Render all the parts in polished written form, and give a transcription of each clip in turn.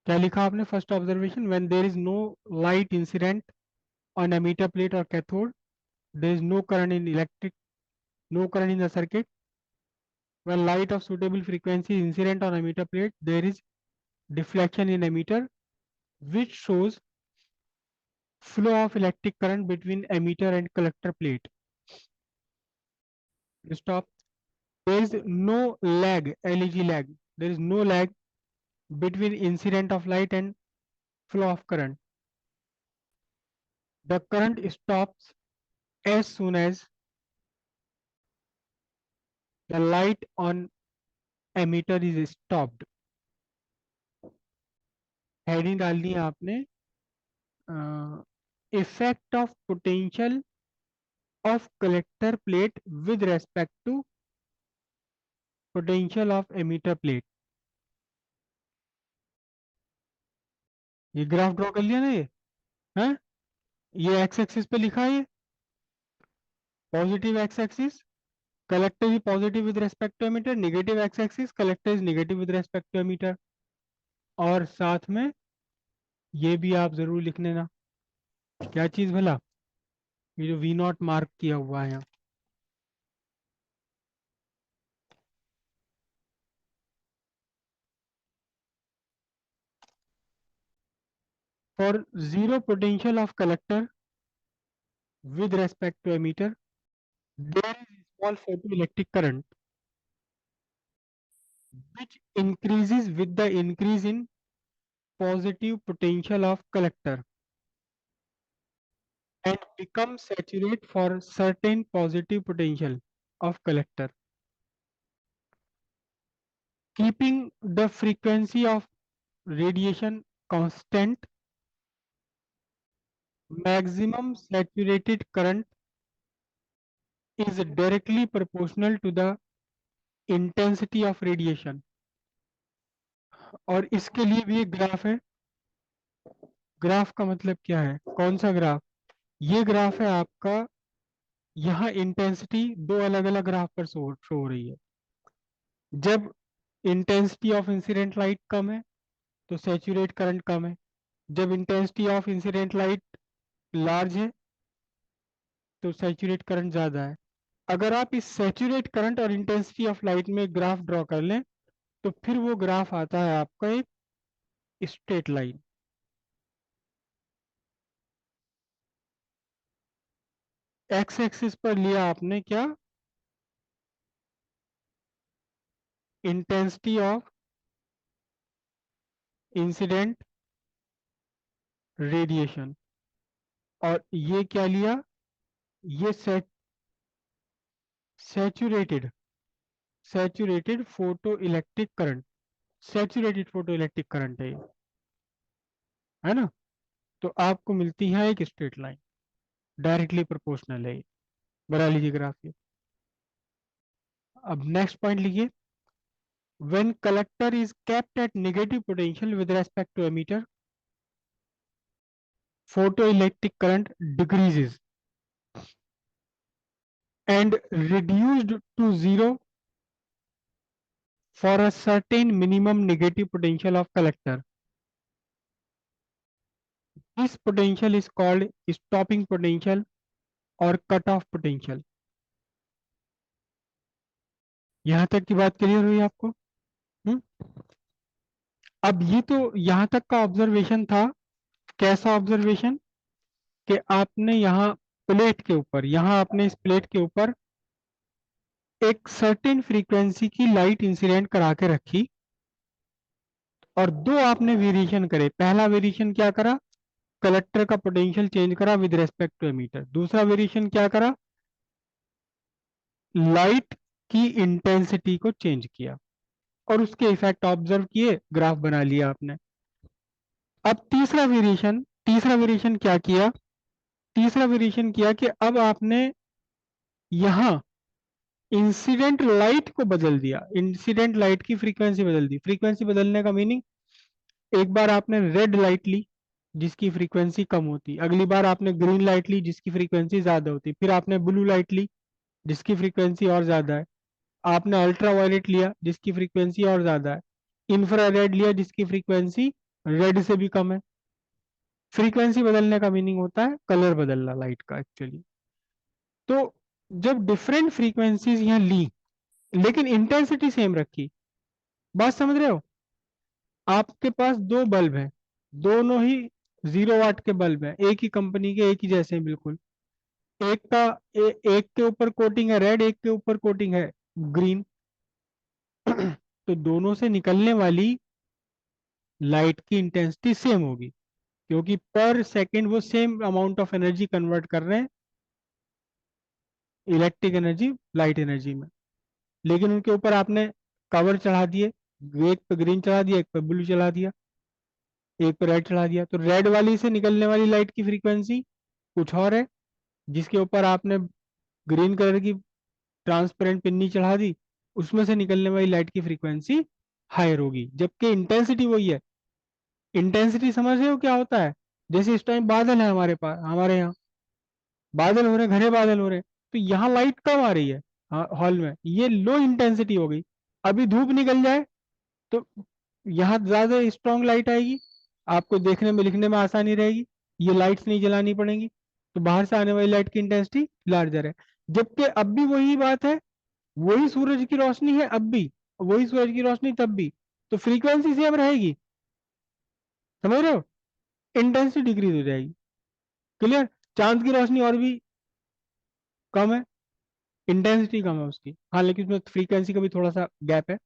क्या लिखा आपने first observation, when there is no light incident on emitter plate और cathode, there is no current in electric, no current in the circuit. When light of suitable frequency is incident on emitter plate, there is deflection in emitter, which shows flow of electric current between emitter and collector plate. Stop. There is no lag, leg lag. There is no lag between incident of light and flow of current. The current stops as soon as the light on emitter is stopped. Heading डालनी है आपने, effect of potential of collector plate with respect to potential of emitter plate. ये graph draw कर लिया ना, ये है, ये एक्स एक्सिस पे लिखा है, ये positive x axis, collector is positive with respect to emitter, negative x axis collector is negative with respect to emitter. और साथ में ये भी आप जरूर लिख लेना, क्या चीज भला, ये जो वी नॉट मार्क किया हुआ है यहाँ, for zero potential of collector with respect to emitter, there is small photoelectric current which increases with the increase in positive potential of collector and becomes saturate for certain positive potential of collector, keeping the frequency of radiation constant. Maximum saturated current is directly proportional to the intensity of radiation. और इसके लिए भी एक graph है, graph का मतलब क्या है, कौन सा ग्राफ, ये ग्राफ है आपका, यहाँ इंटेंसिटी दो अलग अलग ग्राफ पर शो हो रही है। जब इंटेंसिटी ऑफ इंसिडेंट लाइट कम है तो सैचुरेट करंट कम है, जब intensity of incident light large है तो सैचुरेट करंट ज़्यादा है। अगर आप इस सैचुरेट करंट और इंटेंसिटी ऑफ लाइट में ग्राफ ड्रॉ कर लें तो फिर वो ग्राफ आता है आपका एक स्ट्रेट लाइन। एक्स एक्सिस पर लिया आपने क्या, इंटेंसिटी ऑफ इंसिडेंट रेडिएशन, और ये क्या लिया, ये saturated saturated photo electric current, saturated photo electric current है ना, तो आपको मिलती है एक स्ट्रेट लाइन, डायरेक्टली प्रोपोर्शनल है ये। बना लीजिए ग्राफ ये। अब नेक्स्ट पॉइंट लिखिए, when collector is kept at negative potential with respect to emitter, photoelectric current decreases and reduced to zero for a certain minimum negative potential of collector. This potential is called stopping potential और cut off potential. यहां तक की बात clear हुई आपको? हम्म? अब ये तो यहां तक का ऑब्जर्वेशन था, कैसा ऑब्जर्वेशन, कि आपने यहाँ प्लेट के ऊपर, यहाँ आपने इस प्लेट के ऊपर एक सर्टेन फ्रीक्वेंसी की लाइट इंसिडेंट करा के रखी और दो आपने वेरिएशन करे। पहला वेरिएशन क्या करा, कलेक्टर का पोटेंशियल चेंज करा विद रेस्पेक्ट टू एमीटर। दूसरा वेरिएशन क्या करा, लाइट की इंटेंसिटी को चेंज किया और उसके इफेक्ट ऑब्जर्व किए, ग्राफ बना लिया आपने। अब तीसरा वेरिएशन क्या किया, तीसरा वेरिएशन किया कि अब आपने यहां इंसिडेंट लाइट को बदल दिया, इंसिडेंट लाइट की फ्रीक्वेंसी बदल दी। फ्रीक्वेंसी बदलने का मीनिंग, एक बार आपने रेड लाइट ली जिसकी फ्रीक्वेंसी कम होती, अगली बार आपने ग्रीन लाइट ली जिसकी फ्रीक्वेंसी ज्यादा होती, फिर आपने ब्लू लाइट ली जिसकी फ्रीक्वेंसी और ज्यादा है, आपने अल्ट्रा वायलेट लिया जिसकी फ्रीक्वेंसी और ज्यादा है, इंफ्रारेड लिया जिसकी फ्रीक्वेंसी रेड से भी कम है। फ्रीक्वेंसी बदलने का मीनिंग होता है कलर बदलना लाइट का एक्चुअली। तो जब डिफरेंट फ्रीक्वेंसीज यहाँ ली लेकिन इंटेंसिटी सेम रखी, बात समझ रहे हो? आपके पास दो बल्ब हैं, दोनों ही 0 वाट के बल्ब हैं, एक ही कंपनी के, एक ही जैसे हैं बिल्कुल। एक का एक के ऊपर कोटिंग है रेड, एक के ऊपर कोटिंग है ग्रीन। तो दोनों से निकलने वाली लाइट की इंटेंसिटी सेम होगी, क्योंकि पर सेकंड वो same amount of energy convert कर रहे हैं इलेक्ट्रिक एनर्जी लाइट एनर्जी में। लेकिन उनके ऊपर आपने कवर चढ़ा दिए, एक पे ग्रीन चढ़ा दिया, एक पे ब्लू चढ़ा दिया, एक पे रेड चढ़ा दिया, तो रेड वाली से निकलने वाली लाइट की फ्रीक्वेंसी कुछ और है, जिसके ऊपर आपने ग्रीन कलर की ट्रांसपेरेंट पिन्नी चढ़ा दी, उसमें से निकलने वाली लाइट की फ्रीक्वेंसी हायर होगी, जबकि इंटेंसिटी वही है। इंटेंसिटी समझ रहे हो क्या होता है? जैसे इस टाइम बादल है हमारे पास, हमारे यहाँ बादल हो रहे हैं, घने बादल हो रहे हैं, तो यहाँ लाइट कम आ रही है हॉल में, ये लो इंटेंसिटी हो गई। अभी धूप निकल जाए तो यहाँ ज्यादा स्ट्रांग लाइट आएगी, आपको देखने में लिखने में आसानी रहेगी, ये लाइट्स नहीं जलानी पड़ेंगी, तो बाहर से आने वाली लाइट की इंटेंसिटी लार्जर है। जबकि अब भी वही बात है, वही सूरज की रोशनी है अब भी, वही सूरज की रोशनी तब भी, तो फ्रीक्वेंसी सेम रहेगी। समझ रहे हो? इंटेंसिटी डिक्रीज हो जाएगी। क्लियर? चांद की रोशनी और भी कम है, इंटेंसिटी कम है उसकी, हाँ, लेकिन उसमें फ्रीक्वेंसी का भी थोड़ा सा गैप है।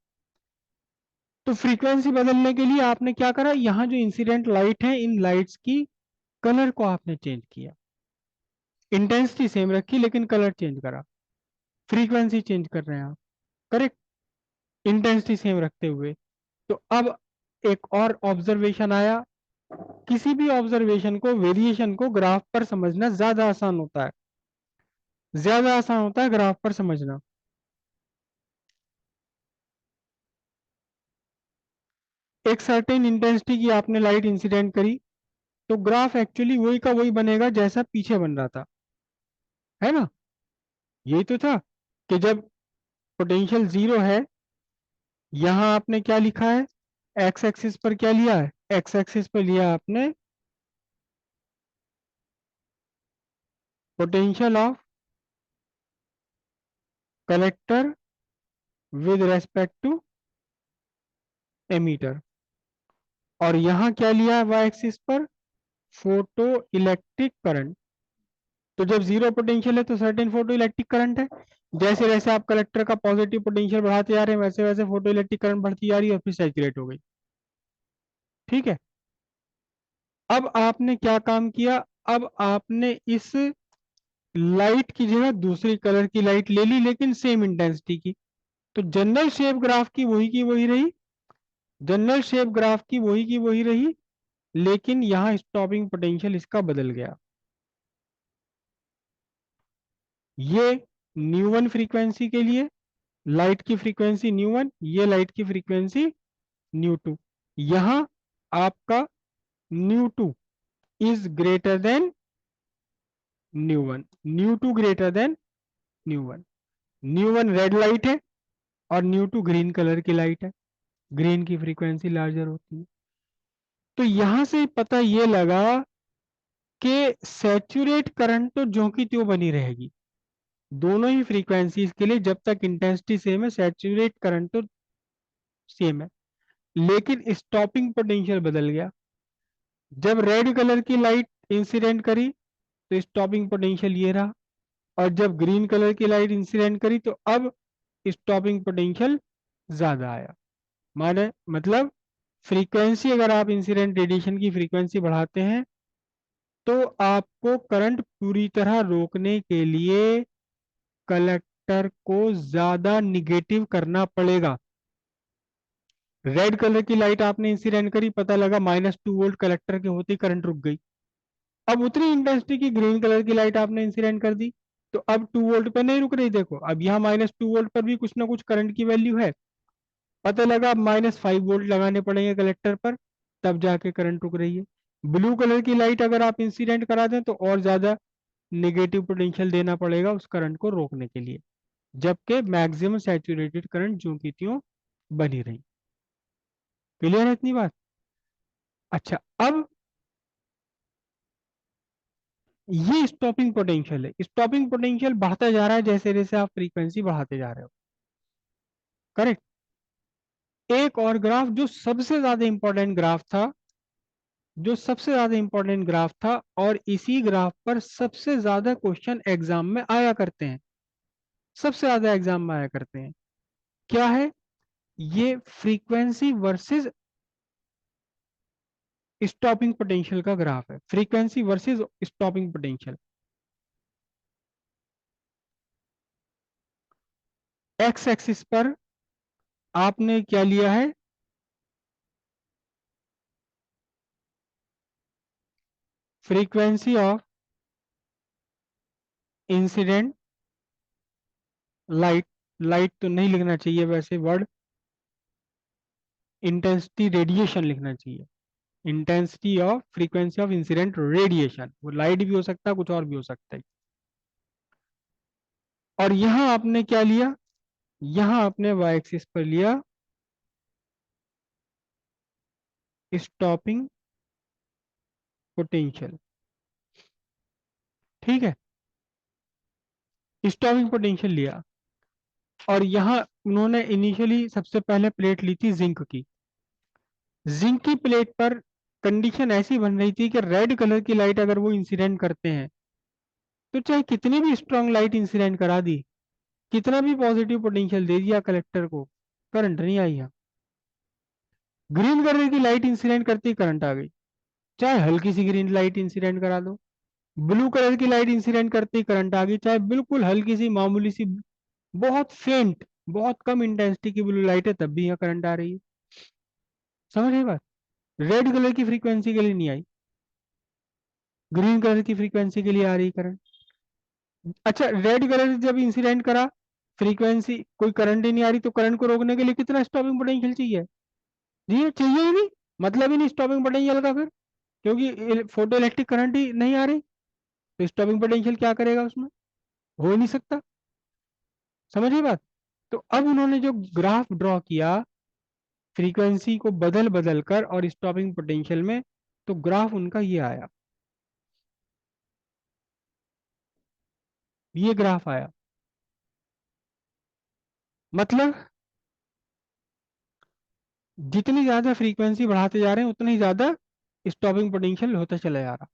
तो फ्रीक्वेंसी बदलने के लिए आपने क्या करा, यहाँ जो इंसिडेंट लाइट है इन लाइट्स की कलर को आपने चेंज किया। इंटेंसिटी सेम रखी लेकिन कलर चेंज करा, फ्रीक्वेंसी चेंज कर रहे हैं आप। करेक्ट? इंटेंसिटी सेम रखते हुए। तो अब एक और ऑब्जर्वेशन आया, किसी भी ऑब्जर्वेशन को, वेरिएशन को ग्राफ पर समझना ज्यादा आसान होता है, ज्यादा आसान होता है ग्राफ पर समझना। एक सर्टेन इंटेंसिटी की आपने लाइट इंसिडेंट करी, तो ग्राफ एक्चुअली वही का वही बनेगा जैसा पीछे बन रहा था, है ना? यही तो था कि जब पोटेंशियल जीरो है, यहां आपने क्या लिखा है, एक्स एक्सिस पर क्या लिया है, एक्स एक्सिस पर लिया आपने potential of collector with respect to emitter, और यहां क्या लिया है वाई एक्सिस पर, फोटो इलेक्ट्रिक करंट। तो जब जीरो पोटेंशियल है तो सर्टेन फोटो इलेक्ट्रिक करंट है, जैसे जैसे आप कलेक्टर का पॉजिटिव पोटेंशियल बढ़ाते जा रहे हैं वैसे वैसे फोटो इलेक्ट्रिक करंट बढ़ती जा रही है और फिर सैचुरेट हो गई। ठीक है? अब आपने क्या काम किया, अब आपने इस लाइट की जगह दूसरी कलर की लाइट ले ली लेकिन सेम इंटेंसिटी की, तो जनरल शेप ग्राफ की वही रही, जनरल शेप ग्राफ की वही रही, लेकिन यहाँ स्टॉपिंग पोटेंशियल इसका बदल गया। ये न्यू वन फ्रीक्वेंसी के लिए लाइट की फ्रीक्वेंसी न्यू वन, ये लाइट की फ्रीक्वेंसी न्यू टू। यहाँ आपका nu two is greater than nu one, nu two greater than nu one. Nu one red light है और न्यू टू ग्रीन कलर की लाइट है, ग्रीन की फ्रीक्वेंसी लार्जर होती है। तो यहां से पता ये लगा कि सैचुरेट करंट तो ज्यों की त्यों बनी रहेगी, दोनों ही फ्रीक्वेंसीज के लिए जब तक इंटेंसिटी सेम है सैचुरेट करंट तो सेम है, लेकिन स्टॉपिंग पोटेंशियल बदल गया। जब रेड कलर की लाइट इंसिडेंट करी तो स्टॉपिंग पोटेंशियल ये रहा, और जब ग्रीन कलर की लाइट इंसिडेंट करी तो अब स्टॉपिंग पोटेंशियल ज्यादा आया। माने मतलब फ्रीक्वेंसी, अगर आप इंसिडेंट रेडिएशन की फ्रीक्वेंसी बढ़ाते हैं तो आपको करंट पूरी तरह रोकने के लिए कलेक्टर को ज्यादा निगेटिव करना पड़ेगा। रेड कलर की लाइट आपने इंसिडेंट करी, पता लगा -2 वोल्ट कलेक्टर के होते ही करंट रुक गई। अब उतनी इंटेंसिटी की ग्रीन कलर की लाइट आपने इंसिडेंट कर दी, तो अब 2 वोल्ट पर नहीं रुक रही, देखो अब यहाँ -2 वोल्ट पर भी कुछ ना कुछ करंट की वैल्यू है, पता लगा अब -5 वोल्ट लगाने पड़ेंगे कलेक्टर पर, तब जाके करंट रुक रही है। ब्लू कलर की लाइट अगर आप इंसिडेंट करा दें तो और ज्यादा नेगेटिव पोटेंशियल देना पड़ेगा उस करंट को रोकने के लिए, जबकि मैक्सिमम सैचुरेटेड करंट जो की त्यों बनी रही। क्लियर है इतनी बात? अच्छा, अब ये स्टॉपिंग पोटेंशियल है। स्टॉपिंग पोटेंशियल बढ़ता जा रहा है जैसे जैसे आप फ्रीक्वेंसी बढ़ाते जा रहे हो। करेक्ट। एक और ग्राफ जो सबसे ज्यादा इंपॉर्टेंट ग्राफ था, जो सबसे ज्यादा इंपॉर्टेंट ग्राफ था, और इसी ग्राफ पर सबसे ज्यादा क्वेश्चन एग्जाम में आया करते हैं, सबसे ज्यादा एग्जाम में आया करते हैं। क्या है ये? फ्रीक्वेंसी वर्सेस स्टॉपिंग पोटेंशियल का ग्राफ है। Frequency versus stopping potential. X axis पर आपने क्या लिया है? Frequency of incident light, light तो नहीं लिखना चाहिए वैसे वर्ड, इंटेंसिटी रेडिएशन लिखना चाहिए। Intensity of frequency of incident radiation, वो लाइट भी हो सकता है, कुछ और भी हो सकता है। और यहां आपने क्या लिया? यहां आपने वाई एक्सिस पर लिया स्टॉपिंग पोटेंशियल। ठीक है, स्टॉपिंग पोटेंशियल लिया। और यहां उन्होंने इनिशियली सबसे पहले प्लेट ली थी जिंक की। जिंक की प्लेट पर कंडीशन ऐसी बन रही थी कि रेड कलर की लाइट अगर वो इंसिडेंट करते हैं, तो चाहे कितनी भी स्ट्रांग लाइट इंसिडेंट करा दी, कितना भी पॉजिटिव पोटेंशियल दे दिया कलेक्टर को, करंट नहीं आई यहाँ। ग्रीन कलर की लाइट इंसिडेंट करती करंट आ गई, चाहे हल्की सी ग्रीन लाइट इंसिडेंट करा दो। ब्लू कलर की लाइट इंसिडेंट करती करंट आ गई, चाहे बिल्कुल हल्की सी मामूली सी, बहुत फेंट, बहुत कम इंटेंसिटी की ब्लू लाइट है, तब भी यहाँ करंट आ रही है। समझ रहे बात? रेड कलर की फ्रीक्वेंसी के लिए नहीं आई, ग्रीन कलर की फ्रीक्वेंसी के लिए आ रही करंट। अच्छा, रेड कलर जब इंसिडेंट करा, फ्रीक्वेंसी कोई करंट ही नहीं आ रही, तो करंट को रोकने के लिए कितना स्टॉपिंग पोटेंशियल चाहिए? जी चाहिए ही नहीं, मतलब ही नहीं स्टॉपिंग पोटेंशियल का फिर, क्योंकि फोटो इलेक्ट्रिक करंट ही नहीं आ रही, तो स्टॉपिंग पोटेंशियल क्या करेगा उसमें? हो ही नहीं सकता। समझिए बात? तो अब उन्होंने जो ग्राफ ड्रॉ किया फ्रीक्वेंसी को बदल बदल कर और स्टॉपिंग पोटेंशियल में, तो ग्राफ उनका ये आया, ये ग्राफ आया। मतलब जितनी ज्यादा फ्रीक्वेंसी बढ़ाते जा रहे हैं उतना ही ज्यादा स्टॉपिंग पोटेंशियल होता चला जा रहा।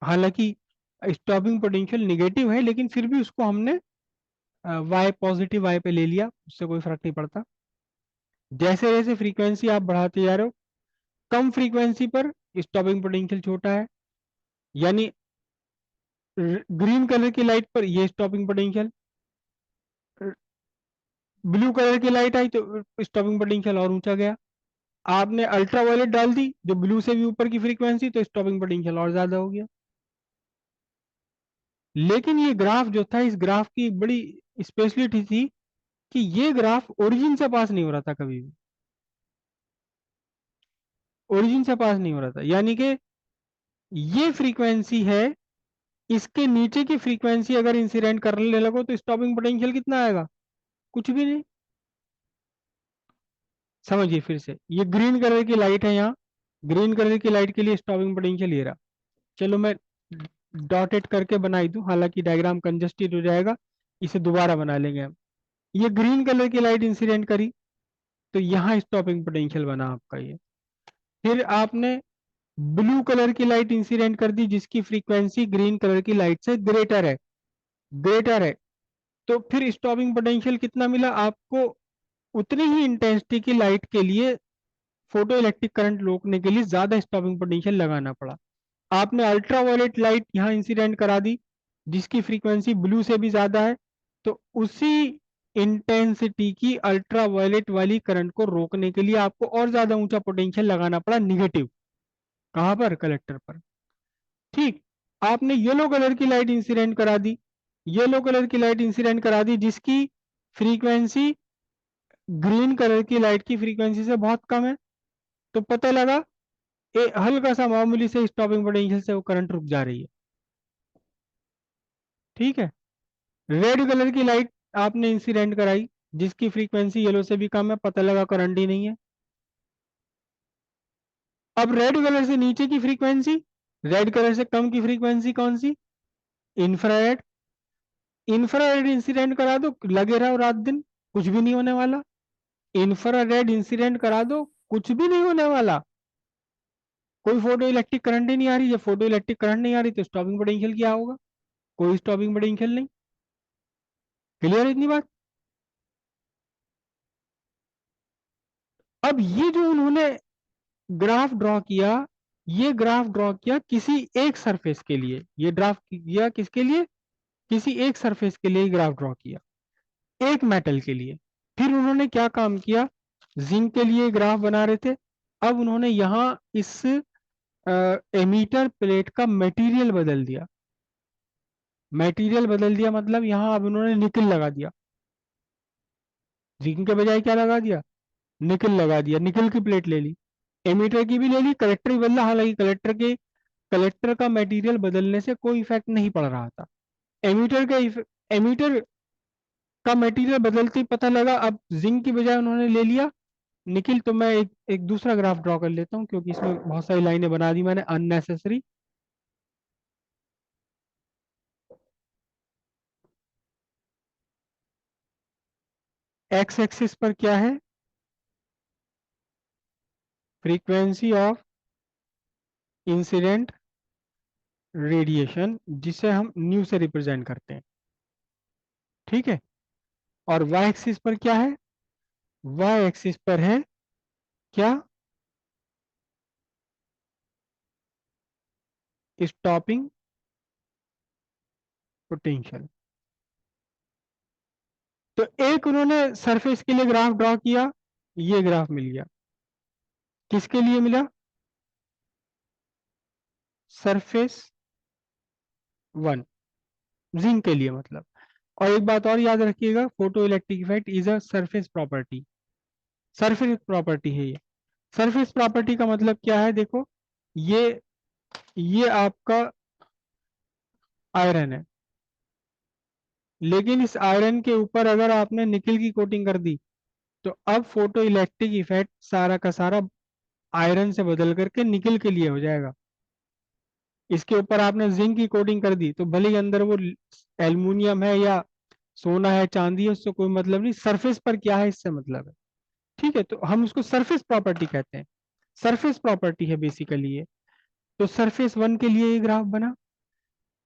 हालांकि स्टॉपिंग पोटेंशियल निगेटिव है, लेकिन फिर भी उसको हमने वाई पॉजिटिव वाई पे ले लिया, उससे कोई फर्क नहीं पड़ता। जैसे जैसे फ्रीक्वेंसी आप बढ़ाते जा रहे हो, कम फ्रीक्वेंसी पर स्टॉपिंग पोटेंशियल छोटा है, यानी ग्रीन कलर की लाइट पर ये स्टॉपिंग पोटेंशियल, ब्लू कलर की लाइट आई तो स्टॉपिंग पोटेंशियल और ऊंचा गया। आपने अल्ट्रा वायलेट डाल दी जो ब्लू से भी ऊपर की फ्रीक्वेंसी, तो स्टॉपिंग पोटेंशियल और ज्यादा हो गया। लेकिन ये ग्राफ जो था, इस ग्राफ की बड़ी स्पेशलिटी थी कि ये ग्राफ ओरिजिन से पास नहीं हो रहा था कभी भी, ओरिजिन से पास नहीं हो रहा था। यानी कि ये फ्रीक्वेंसी है, इसके नीचे की फ्रीक्वेंसी अगर इंसिडेंट करने लगो तो स्टॉपिंग पोटेंशियल कितना आएगा? कुछ भी नहीं। समझिए फिर से, ये ग्रीन कलर की लाइट है यहाँ, ग्रीन कलर की लाइट के लिए स्टॉपिंग पोटेंशियल ये रहा। चलो मैं डॉटेड करके बनाई दूं, हालांकि डायग्राम कंजस्टेड हो जाएगा, इसे दोबारा बना लेंगे हम। ये ग्रीन कलर की लाइट इंसिडेंट करी, तो यहाँ स्टॉपिंग पोटेंशियल बना आपका ये। फिर आपने ब्लू कलर की लाइट इंसिडेंट कर दी जिसकी फ्रीक्वेंसी ग्रीन कलर की लाइट से ग्रेटर है, ग्रेटर है, तो फिर स्टॉपिंग पोटेंशियल कितना मिला आपको? उतनी ही इंटेंसिटी की लाइट के लिए फोटो इलेक्ट्रिक करंट रोकने के लिए ज्यादा स्टॉपिंग पोटेंशियल लगाना पड़ा। आपने अल्ट्रा वायलेट लाइट यहाँ इंसिडेंट करा दी जिसकी फ्रीक्वेंसी ब्लू से भी ज्यादा है, तो उसी इंटेंसिटी की अल्ट्रा वायलेट वाली करंट को रोकने के लिए आपको और ज्यादा ऊंचा पोटेंशियल लगाना पड़ा, निगेटिव। कहां पर? कलेक्टर पर। ठीक। आपने येलो कलर की लाइट इंसिडेंट करा दी, येलो कलर की लाइट इंसिडेंट करा दी जिसकी फ्रीक्वेंसी ग्रीन कलर की लाइट की फ्रीक्वेंसी से बहुत कम है, तो पता लगा हल्का सा मामूली से स्टॉपिंग पोटेंशियल से वो करंट रुक जा रही है। ठीक है। रेड कलर की लाइट आपने इंसिडेंट कराई जिसकी फ्रीक्वेंसी येलो से भी कम है, पता लगा करंट ही नहीं है। अब रेड कलर से नीचे की फ्रीक्वेंसी, रेड कलर से कम की फ्रीक्वेंसी कौन सी? इंफ्रारेड। इंफ्रारेड इंसिडेंट करा दो, लगे रहो रात दिन, कुछ भी नहीं होने वाला। इंफ्रारेड इंसिडेंट करा दो, कुछ भी नहीं होने वाला। कोई फोटो इलेक्ट्रिक करंट ही नहीं आ रही। जब फोटो इलेक्ट्रिक करंट नहीं आ रही तो स्टॉपिंग पोटेंशियल क्या होगा? कोई स्टॉपिंग पोटेंशियल नहीं। क्लियर इतनी बात? अब ये जो उन्होंने ग्राफ ड्रॉ किया, ये ग्राफ ड्रॉ किया किसी एक सरफेस के लिए। ये ड्राफ किया किसके लिए? किसी एक सरफेस के लिए ग्राफ ड्रॉ किया, एक मेटल के लिए। फिर उन्होंने क्या काम किया? जिंक के लिए ग्राफ बना रहे थे। अब उन्होंने यहां इस एमीटर प्लेट का मटेरियल बदल दिया। मटेरियल बदल दिया मतलब यहां अब उन्होंने निकल लगा दिया। जिंक के बजाय क्या लगा दिया? निकल लगा दिया। निकल की प्लेट ले ली, एमीटर की भी ले ली, कलेक्टर भी बदला। हालांकि कलेक्टर का मटेरियल बदलने से कोई इफेक्ट नहीं पड़ रहा था। एमीटर का एमीटर का मटेरियल बदलते ही पता लगा। अब जिंक की बजाय उन्होंने ले लिया निकिल। तो मैं एक दूसरा ग्राफ ड्रॉ कर लेता हूँ, क्योंकि इसमें बहुत सारी लाइनें बना दी मैंने अननेसेसरी। एक्स एक्सिस पर क्या है? फ्रीक्वेंसी ऑफ इंसिडेंट रेडिएशन, जिसे हम न्यू से रिप्रेजेंट करते हैं। ठीक है। और वाई एक्सिस पर क्या है? वाई एक्सिस पर है क्या? Stopping potential. तो एक उन्होंने सरफेस के लिए ग्राफ ड्रॉ किया, ये ग्राफ मिल गया। किसके लिए मिला? सरफेस वन, जिंक के लिए मतलब। और एक बात और याद रखिएगा, photo electric effect is a surface property. Surface property है ये। सरफेस प्रॉपर्टी का मतलब क्या है? देखो, ये ये आपका आयरन है, लेकिन इस आयरन के ऊपर अगर आपने निकल की कोटिंग कर दी, तो अब फोटो इलेक्ट्रिक इफेक्ट सारा का सारा आयरन से बदल करके निकल के लिए हो जाएगा। इसके ऊपर आपने जिंक की कोटिंग कर दी, तो भले ही अंदर वो एल्युमिनियम है या सोना है, चांदी है, उससे कोई मतलब नहीं। सरफेस पर क्या है, इससे मतलब है। ठीक है, तो हम उसको सरफेस प्रॉपर्टी कहते हैं। सरफेस प्रॉपर्टी है बेसिकली ये। तो सरफेस वन के लिए ये ग्राफ बना।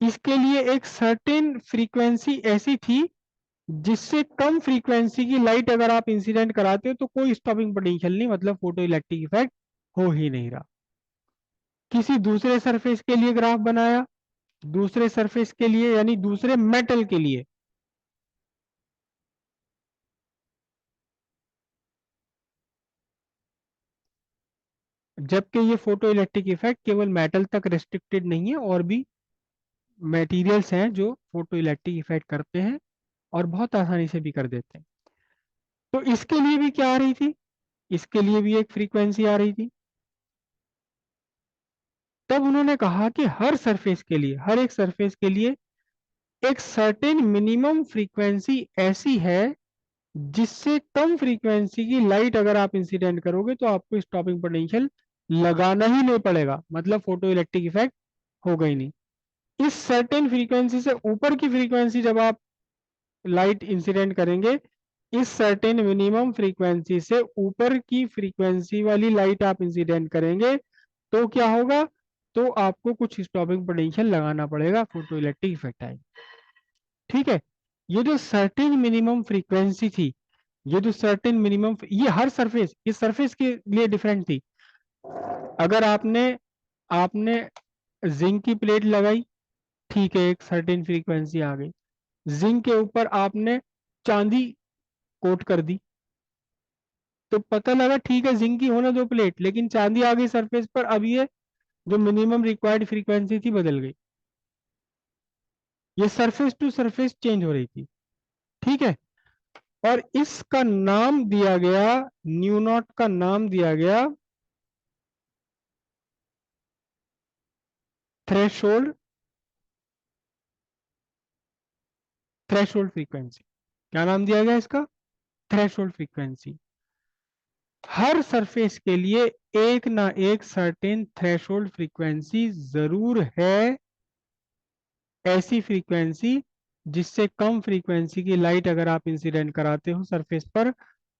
इसके लिए एक सर्टेन फ्रीक्वेंसी ऐसी थी जिससे कम फ्रीक्वेंसी की लाइट अगर आप इंसिडेंट कराते हो तो कोई स्टॉपिंग पोटेंशियल नहीं, मतलब फोटो इलेक्ट्रिक इफेक्ट हो ही नहीं रहा। किसी दूसरे सरफेस के लिए ग्राफ बनाया, दूसरे सरफेस के लिए यानी दूसरे मेटल के लिए। जबकि ये फोटो इलेक्ट्रिक इफेक्ट केवल मेटल तक रेस्ट्रिक्टेड नहीं है, और भी मटेरियल्स हैं जो फोटो इलेक्ट्रिक इफेक्ट करते हैं और बहुत आसानी से भी कर देते हैं। तो इसके लिए भी क्या आ रही थी? इसके लिए भी एक फ्रीक्वेंसी आ रही थी। तब उन्होंने कहा कि हर सरफेस के लिए, हर एक सरफेस के लिए एक सर्टेन मिनिमम फ्रीक्वेंसी ऐसी है जिससे कम फ्रीक्वेंसी की लाइट अगर आप इंसिडेंट करोगे तो आपको स्टॉपिंग पोटेंशियल लगाना ही नहीं पड़ेगा, मतलब फोटो इलेक्ट्रिक इफेक्ट होगा ही नहीं। इस सर्टेन फ्रीक्वेंसी से ऊपर की फ्रीक्वेंसी जब आप लाइट इंसिडेंट करेंगे, इस सर्टेन मिनिमम फ्रीक्वेंसी से ऊपर की फ्रीक्वेंसी वाली लाइट आप इंसिडेंट करेंगे, तो क्या होगा? तो आपको कुछ स्टॉपिंग पोटेंशियल लगाना पड़ेगा, फोटो इलेक्ट्रिक इफेक्ट आएगा। ठीक है। ये जो सर्टेन मिनिमम फ्रीक्वेंसी थी, ये जो सर्टेन मिनिमम, ये हर सरफेस, इस सरफेस के लिए डिफरेंट थी। अगर आपने आपने जिंक की प्लेट लगाई, ठीक है, एक सर्टेन फ्रीक्वेंसी आ गई। जिंक के ऊपर आपने चांदी कोट कर दी, तो पता लगा ठीक है जिंक की होना दो प्लेट, लेकिन चांदी आ गई सरफेस पर। अब ये जो मिनिमम रिक्वायर्ड फ्रीक्वेंसी थी बदल गई। ये सरफेस टू सरफेस चेंज हो रही थी। ठीक है। और इसका नाम दिया गया, न्यू नॉट का नाम दिया गया थ्रेशोल्ड, थ्रेशोल्ड फ्रीक्वेंसी। क्या नाम दिया गया इसका? Threshold frequency. हर सरफेस के लिए एक ना एक सर्टेन थ्रेशोल्ड फ्रीक्वेंसी जरूर है, ऐसी फ्रीक्वेंसी जिससे कम फ्रीक्वेंसी की लाइट अगर आप इंसिडेंट कराते हो सरफेस पर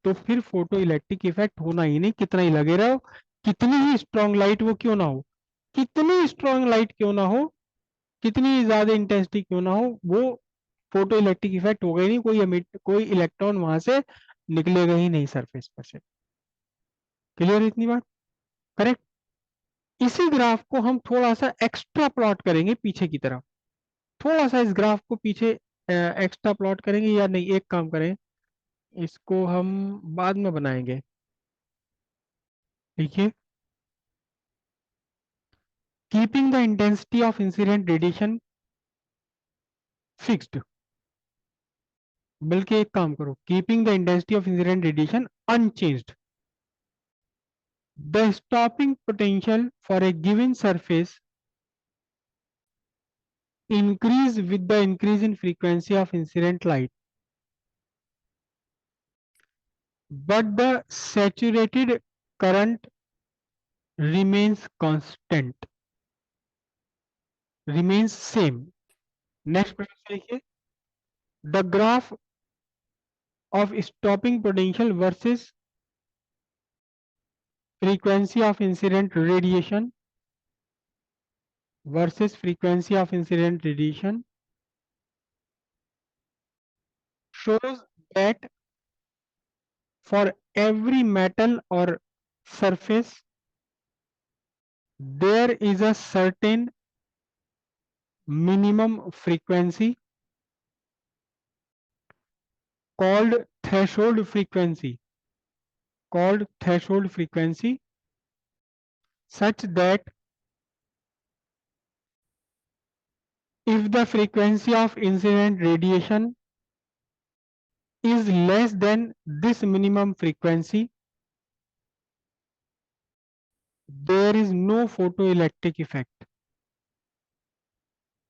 तो फिर फोटो इलेक्ट्रिक इफेक्ट होना ही नहीं, कितना ही लगे रहो, कितनी ही स्ट्रांग लाइट वो क्यों ना हो, कितनी स्ट्रांग लाइट क्यों ना हो, कितनी ज्यादा इंटेंसिटी क्यों ना हो, वो फोटो इलेक्ट्रिक इफेक्ट होगा ही नहीं, कोई इलेक्ट्रॉन वहां से निकलेगा ही नहीं सरफेस पर से। क्लियर है इतनी बात? करेक्ट। इसी ग्राफ को हम थोड़ा सा एक्स्ट्रा प्लॉट करेंगे पीछे की तरफ, थोड़ा सा इस ग्राफ को पीछे एक्स्ट्रा प्लॉट करेंगे, या नहीं एक काम करें, इसको हम बाद में बनाएंगे। देखिए, keeping the intensity of incident radiation fixed, बल्कि एक काम करो, keeping the intensity of incident radiation unchanged, the stopping potential for a given surface increase with the increase in frequency of incident light, but the saturated current remains constant, remains same. Next question देखिए, the graph of stopping potential frequency of incident radiation versus frequency of incident radiation shows that for every metal or surface there is a certain minimum frequency called threshold frequency, such that if the frequency of incident radiation is less than this minimum frequency, there is no photoelectric effect.